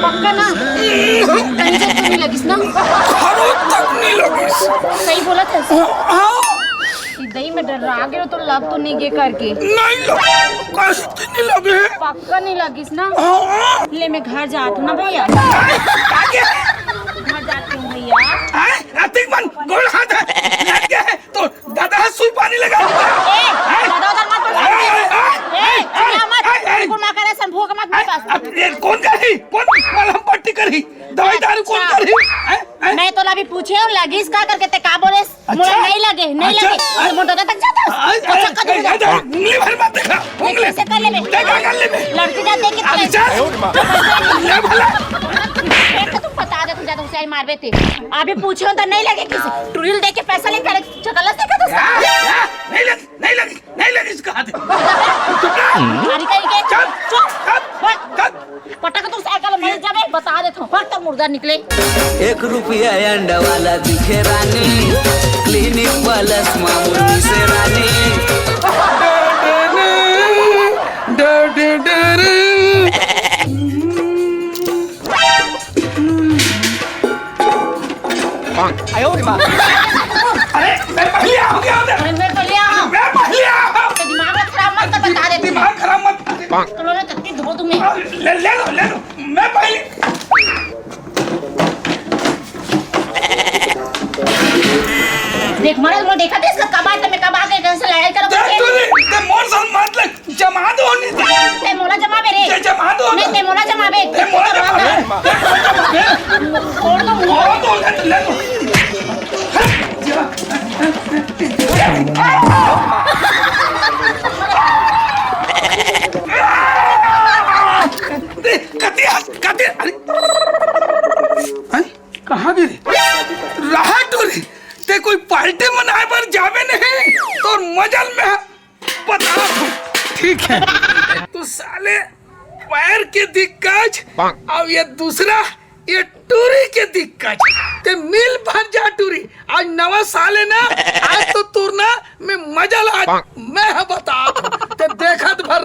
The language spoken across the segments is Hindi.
पक्का ना नहीं लगिस ना तक नहीं लगिस। सही बोला था दही में डरा गए तो लग तो नहीं गे करके नहीं नहीं लगे पक्का नहीं लगिस ना। ले मैं घर जाती हूँ ना भैया घर जाती हूँ भैया। गोल हाथ है तो दादा सुई पानी लगा कौन करी कौन मलहम पट्टी करी दवाई दारू कौन करी? मैं तो अभी पूछे हूँ लगिस का करके ते का बोले मुझे नहीं लगे नहीं लगे मोटर तक जाता उंगली भर मत देखा उंगली से कर ले देखा कर ले लड़की जाते कि ले भला तुम बता दे तुम ज्यादा उसे मार बेटे अभी पूछे तो नहीं लगे किसी टूरिल दे के पैसा लेकर गलत देखा तो नहीं लगी इसका हाथ अरे कहीं के चल पटक तू साइकिल मिल जावे बता दे तो फट मुर्दा निकले। 1 रुपया अंडा वाला दिखे रानी क्लिनिक प्लस मामूली से रानी आयो रे मां अरे मैं पहले आ गया मैं पहले आ दिमाग खराब मत बता दे दिमाग खराब मत तो लोने तत्ती धो तुम्हें ले लो मैं पहले देख मारे मैं देखा था इसका कबाड़ में कब आ गए कैसे लड़ाई करो ते मोर सन मत लग जमा दो नहीं ते मोला जमा बे रे जमा दो नहीं ते मोला जमा बे ते मोला जमा छोड़ दो ले लो कहाँ गिरी रहा टोरी ते कोई पार्टी मनाए पर जावे नहीं तो मजल में बता ठीक है तू साले पैर के दिक्कत अब ये दूसरा ये टूरी के दिक्कत ते मिल भर जा टूरी आज नवा साल है ना आज तो तुरना में मजल आज मैं बता ते देखत भर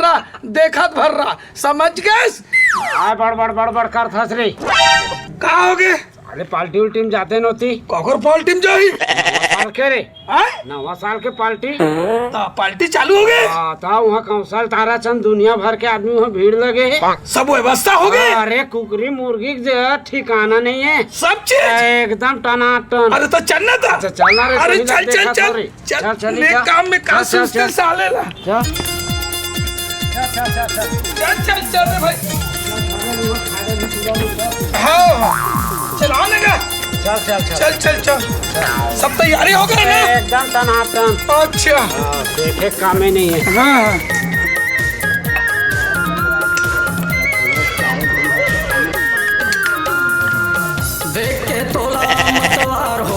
रहा समझ गए बड़ कर थस रे कहा हो गए अरे पार्टी उल्टी में जाते नोती कौकर पार्टी में जाही साल के रे नवा साल के पार्टी पार्टी चालू हो गए वहाँ कौशल तारा चंद दुनिया भर के आदमी वहाँ भीड़ लगे है सब व्यवस्था हो गए अरे कुकरी मुर्गी जो ठिकाना नहीं है सब चीज एकदम टनाटन। अरे तो चलना था चलना रे अरे चल काम में काम साले ला चल रे भाई हाँ चलाने का चल सब तैयारी हो गई ना एकदम टनाटन। अच्छा देखे काम ही नहीं है। हाँ देख के तोला मतवार हो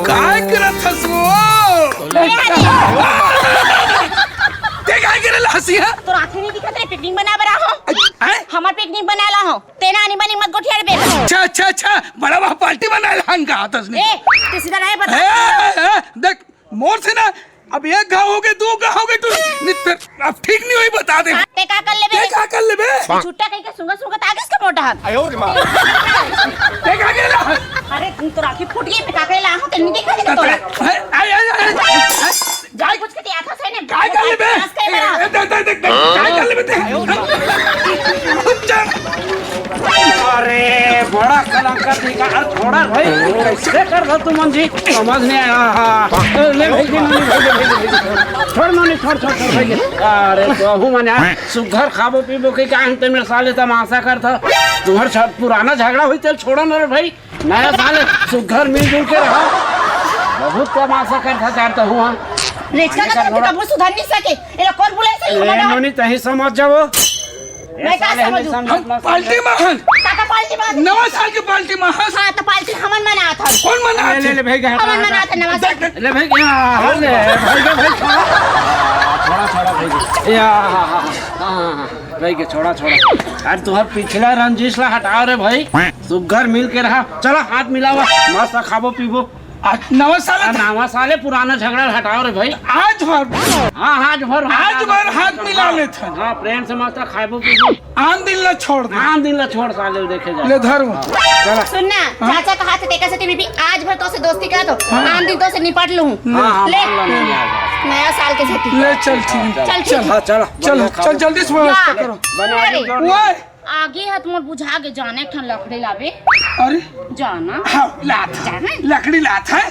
काय करत हसो हसिया तो आंखें नहीं दिखत रे पिकनिक बना रहा हूं हमार पिकनिक बनाला हूं तेना आनी बनी मत गोठिया रे बेटा अच्छा बड़ा बड़ा पार्टी बनाला हंगा तसने ए ते सीधा रहे बता देख मोर से ना अब एक घाव हो गए 2 घाव हो गए तू अब ठीक नहीं हुई बता दे ते का कर लेबे छुट्टा कहीं के सुंगा तागिस का मोटा हाथ आयो रे मां ते का गेला अरे तो राखी फूट गई पे का करेला हूं ते नहीं देखा दे तोरा आय जाय कुछ के आथा से ने काय कर लेबे देख काय कर लेबे अरे बड़ा कलंका दिखा छोड़ा भाई कैसे कर दो तुम जी समझ नहीं आया ले भाई छोड़ भाई अरे बहू मने सुघर खाबो पीबो के का अंत में साले तमाशा कर था तुम्हारे पुराना झगड़ा हुई चल छोड़ो ना रे भाई नया साल सुघर मिलजुल के रहा बहुत तमाशा कर था चाहता हूँ रेचका का तो कब सुधर नहीं सके एला कौन बुलाए से नोनी तही समझ जाओ मैं का समझूं पार्टी में काका पार्टी बात नवा साल की पार्टी में हाँ हाँ तो पार्टी हमन मना था कौन मना ले ले भाई हमन मना था नवा साल ले भाई छोड़ा छोड़ा भाई या भाई के छोड़ा छोड़ा आज तुहर पिछला रंजिश ला हटाओ रे भाई सुघर मिल के रहा चलो हाथ मिलावा मस्त खाबो पीबो नवा साल नवा साले पुराना झगड़ा हटाओ रे भाई आज भर हाँ आज भर हाथ मिला लेते हाँ प्रेम से मस्त खाबो पीबो आन दिन ला छोड़ दे हाँ दिन ला छोड़ साले देखे जा ले धर्म सुनना चाचा का हाथ देखा से बीबी आज भर तो से दोस्ती कर दो आन दिन तो से निपट लूं ले नया साल के साथ ले चल ठीक चल ठीक चल चल चल जल्दी से व्यवस्था करो अरे, आगे हाथ मोर बुझा के जाने ठन लकड़ी लावे अरे जाना हाँ लात जाना लकड़ी लात है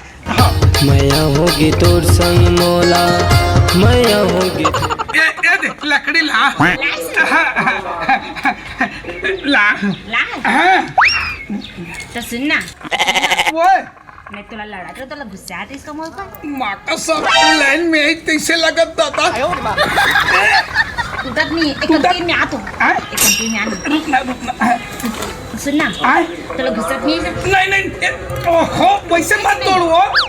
मैं होगी तोर संग मोला मैं होगी ये देख लकड़ी ला ला ला तो सुनना वो मैं तुला लड़ा तो तुला गुस्सा आती इसका मोल पर माता सब लाइन में ही तैसे लगत दादा उधर नहीं एक कंटीन में आ तू एक कंटीन में आ रुकना सुनना आए तुला गुस्सा नहीं है नहीं ओहो वैसे मत तोड़ो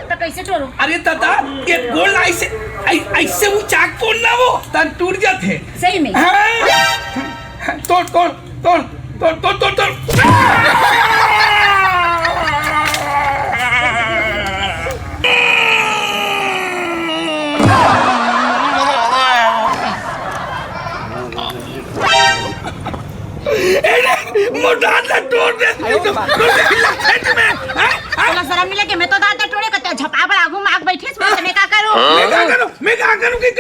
तो कैसे तोड़ू अरे दादा ये गोल ऐसे वो चाक तोड़ना वो तन टूट जाते सही में तोड़ तोड़ तोड़ तोड़ तोड़ तोड़ तोड़ मोटा तोड़ दे तुला शर्म नहीं लगे मैं तो दादा टोड़े करते झपा पर आगू माग बैठे मैं क्या करूं मैं क्या करूं कि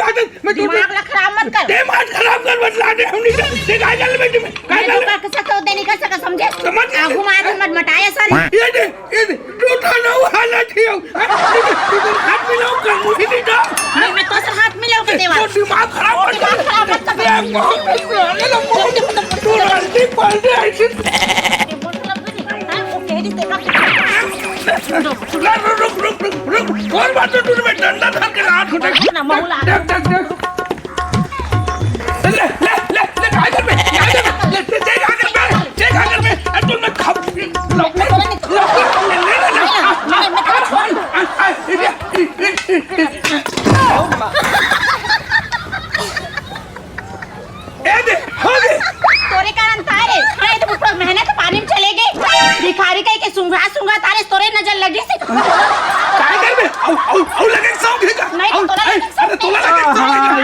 मैं दिमाग ला खराब मत कर दिमाग खराब कर मत ला दे हम नहीं काय कर ले बेटी में काय मैं तो कर सकता हूं नहीं कर सकता समझे आगू माग मत मटाया साले ये टूटा ना वाला थियो तू हाथ मिलाओ कर मुझे नहीं दो नहीं मैं तो सर हाथ मिलाओ के देवा तो दिमाग खराब मत कर तू रंडी पलटे ऐसे रुक और बात तो मैं डंडा धर के हाथ उठा ना महुला ले काय कर ले चेक आकर में अतुल में खप तोरे कारण तारे खाए तो ऊपर मेहनत पानी में चले गए भिखारी कह के सुंघा तारे तोरे नजर लगी से काय कर में औ लगे सौंगेगा नहीं अरे तोला लगे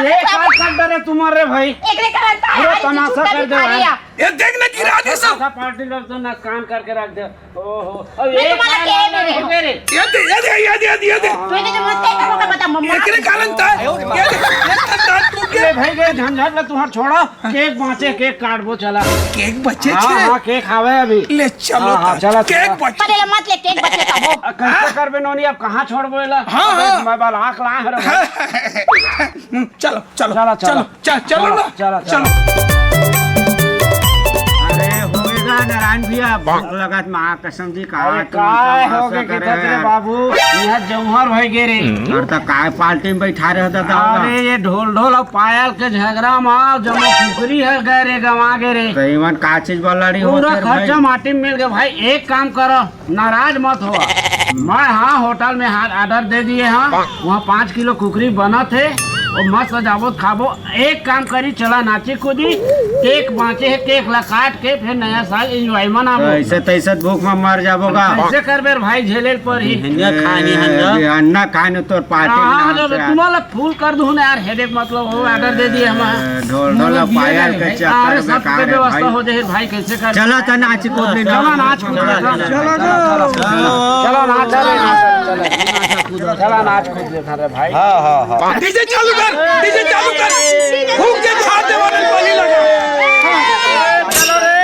ये क्या कर दे रे तुम्हारे भाई एकरे कारण तारे तमाशा कर दे ये देखने की रात है सब पार्टी लोग तो नुकसान करके रख दे ओहो मैं तुम्हारा के मेरे ये दे तूने जो मत कह करो का बता मम्मा एकरे कारण था ये तू के भाई के झंझट ले तुहार छोड़ो केक बांचे केक काटबो चला केक बचे हां केक खावे अभी ले चलो चला केक बचे पहले मत ले केक बचे का वो कैसे करबे नोनी अब कहां छोड़बो एला मैं बाल आंख ला है चलो ना नारायण भैया लगत माँ कसम जी काय हो गए रे बाबू यह जौहर भई गे रे और त काय पार्टी में बैठा रहे दादा अरे ये ढोल और पायल के झगड़ा में जमा फुकरी है गए रे गवा गे रे कईवन का चीज बलड़ी हो पूरा खर्चा माटी में मिल गया भाई एक काम करो नाराज मत हो मैं हाँ होटल में ऑर्डर दे दिए हाँ वहाँ 5 किलो कुकरी बना थे और मस्त सजावो खाबो एक काम करी चला नाची कूदी केक बांचे है केक ला काट के फिर नया साल एंजॉय मनाबो ऐसे तैसे भूख में मर जाबोगा ऐसे करबे भाई झेले पर ही अन्ना खाने तो पार्टी तुम्हारा फूल कर दूं यार हेडेक मतलब हो ऑर्डर दे दिए हम ढोल पायल के चक्कर में सब के व्यवस्था हो जाए भाई कैसे कर चलो तो नाच कूद चलो नाच कूद ले भाई हाँ डीजे चालू कर फूक के हाथ दे वाले गोली लगा चलो रे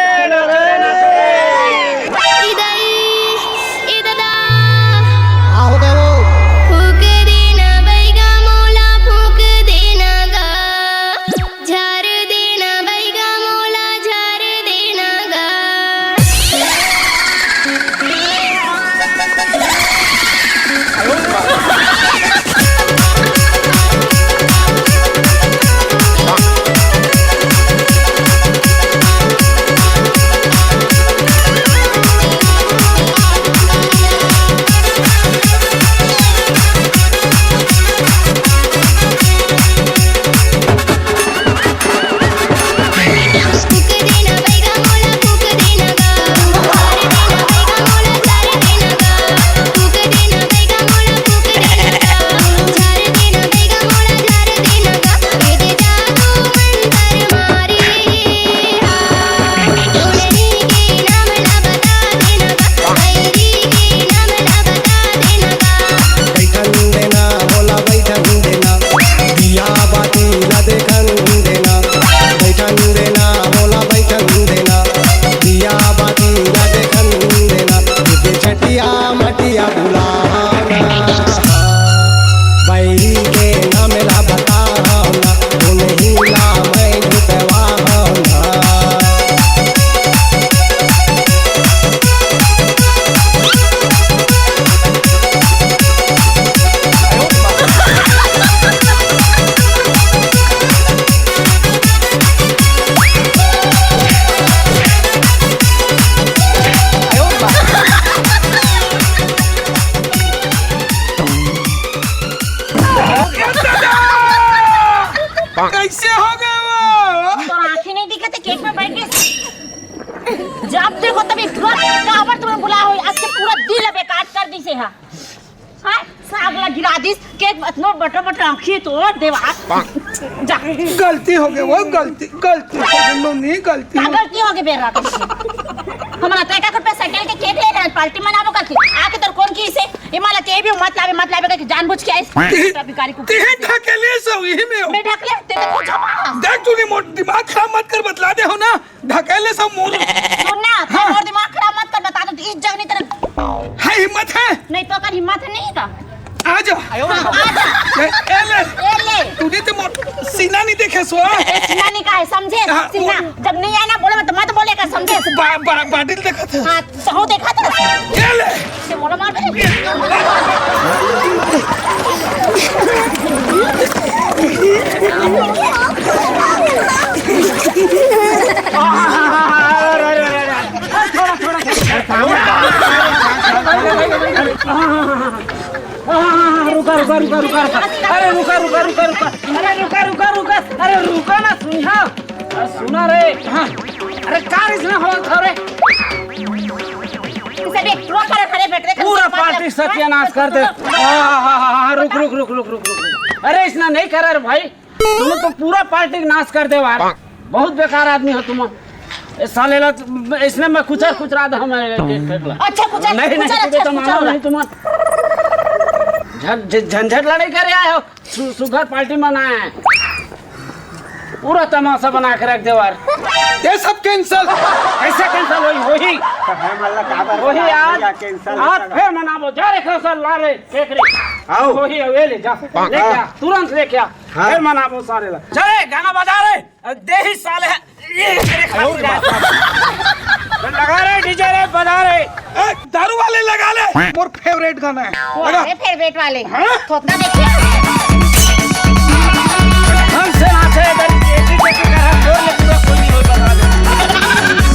भी कावर तुम्हें बुला हो आज से पूरा दिल बेकार कर दी से हां हां सागला गिरा दिस केक इतना बटर बटर आंखी तो देवा जा गलती हो गई वो गलती गलती हो गई नोनी गलती क्या हो गलती हो गई बेरा हमारा तय का पे साइकिल के केक ले रहे पार्टी मनाबो करके आके तो कौन की इसे ये माला के भी मत लावे के जानबूझ के आई भिखारी को तेहे ढकेले सो यही में हो। मैं ढकले तेरे को जमा देख तूने मोट दिमाग खराब मत कर बतला दे हो ना ढकेले सब मुंह सुनना और दिमाग खराब मत कर बता दो इस जगह नहीं तेरा है हिम्मत है नहीं तो कर हिम्मत नहीं का आ जा ए ले तूने तो मोट सीना नहीं देखे सो सीना नहीं का है समझे हाँ, सीना जब नहीं आना बोले मत बोलेगा समझे बाटिल देखा था हां तो देखा था ये ले से मोड़ा मार दे रुका रुका रुका रुका अरे रुका रुका रुका रुका अरे रुका रुका रुका अरे रुका ना सुना अरे सुना रे अरे कार इसने हवा था रे इसे देख रो कर खड़े बैठ रहे पूरा पार्टी सत्यानाश कर दे रुक रुक रुक रुक रुक रुक अरे इसने नहीं करा रे भाई तुम तो पूरा पार्टी नाश कर दे यार बहुत बेकार आदमी हो तुम इस साले इसने मैं कुछ रहा था मैं अच्छा कुछ नहीं नहीं तो मानो नहीं तुम झंझट लड़ाई करे आए हो सुगर पार्टी मनाए हैं पूरा तमाशा बना के रख दे यार ये सब कैंसिल कैसे कैंसिल वही आज फिर मनाबो जा रे सर ला रे केक रे आओ वही ये ले जा तुरंत लेके आ फिर मनाबो सारे ला चले गाना बजा रे दे ही साले ये लगा रे डीजे रे बजा रे दारू वाले लगा ले मोर फेवरेट गाना है लगा अरे फेवरेट वाले थोतना देखिए हमसे नाचे इधर केक के कर बोल ले पूरा कोई नहीं बता दे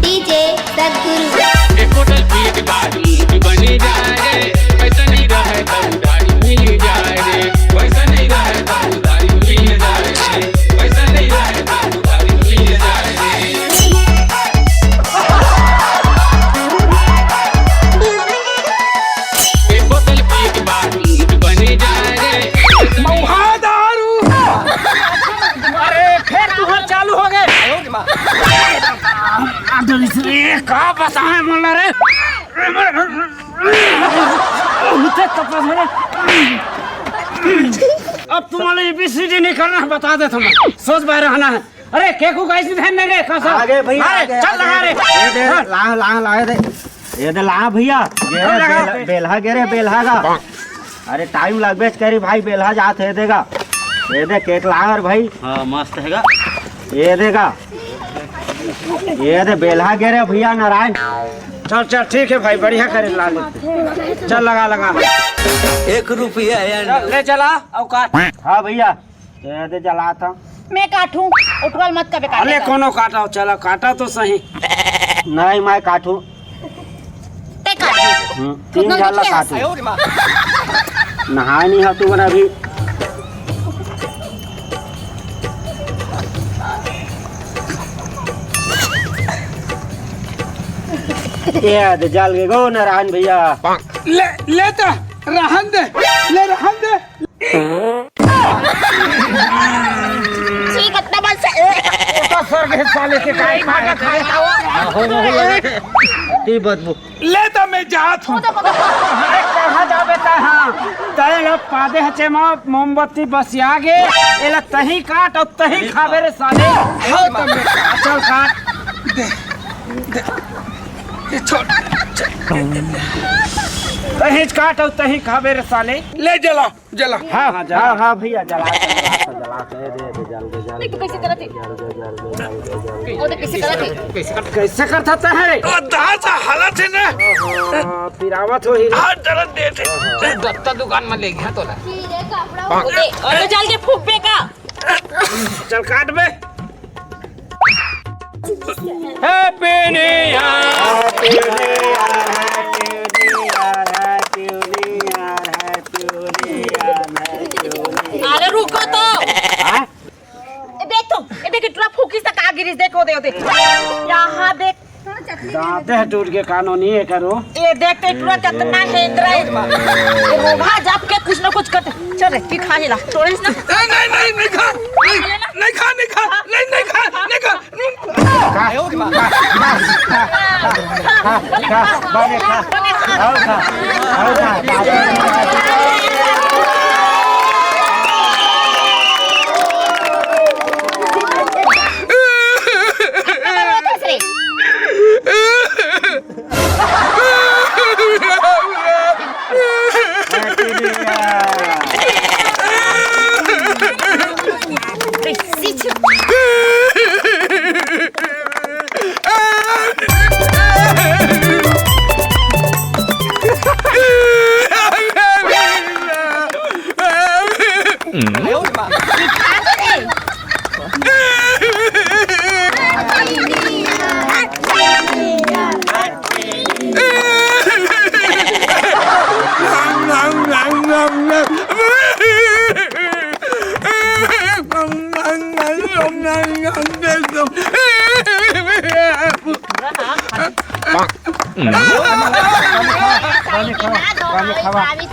डीजे सद्गुरु का बताएं मुल्ला रे मुझे तपस है अब तुम्हारे एबीसीडी नहीं करना है बता दे तुम्हें सोच बाहर रहना है अरे केकू कैसे ध्यान नहीं रे कैसा आगे भैया अरे चल लगा रे ला दे ये दे ला भैया बेलहा गे रे बेलहा का अरे टाइम लगबे करी भाई बेलहा जात है देगा ये दे केक ला भाई हाँ मस्त हैगा ये देगा ये दे बेलहा गे रे भैया नारायण चल चल ठीक है भाई बढ़िया करे ला ले चल लगा लगा एक रुपया चल, ले चला औकात हाँ भैया ये दे जला था मैं काटूं उठवाल मत का बेकार अरे कोनो काटा चला काटा तो सही नहीं मैं काटू ते काट 3 झाला काटू नहाए नहीं है तू अभी ये दे जल गए गो नारायण भैया ले तो रहन दे ले रहन दे ठीक कितना बल से तो सर के साले के काय मार ती बदबू ले तो मैं जात हूँ अरे कहाँ जाबे ता हां तय लोग पादे हचे मा मोमबत्ती बसिया गे एला तही काट और तही खाबे रे साले हाँ तो मैं चल काट ये छोड़ तही काट और तही खाबे रे साले ले जला जला हां हां जा हाँ भैया जला दे जल देख कैसे करते ओ देख कैसे करते कैसे करता था रे तो दाल सा हालत है ना पिरावत हो ही हाँ दर्द देते दत्ता दुकान में ले गया तोला ओ दे और जल के फूक पे का चल काट बे हैप्पी न्यू ईयर अरे रुको तो ए देख तुम ए देख इतना फूकिस तक आ गिरिस देखो दे यहाँ देख दांते है टूट के कानूनी है करो ये देख तो इतना कितना है ये रोगा जब के कुछ ना कुछ कर चल रे की खा लेला छोड़िस ना नहीं खा नहीं खा नहीं खा बने खा आओ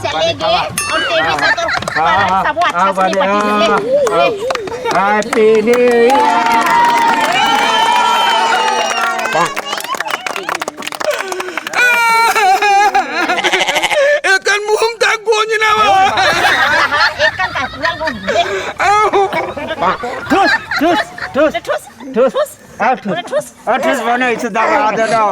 चले गए और टीवी से तो सब अच्छा से निपट हैप्पी न्यू ईयर एकन मुंह तक गोंजना एक का ठुस ठुस ठुस ठुस ठुस आ ठुस ठुस आ ठुस बने इसे दबा दे दो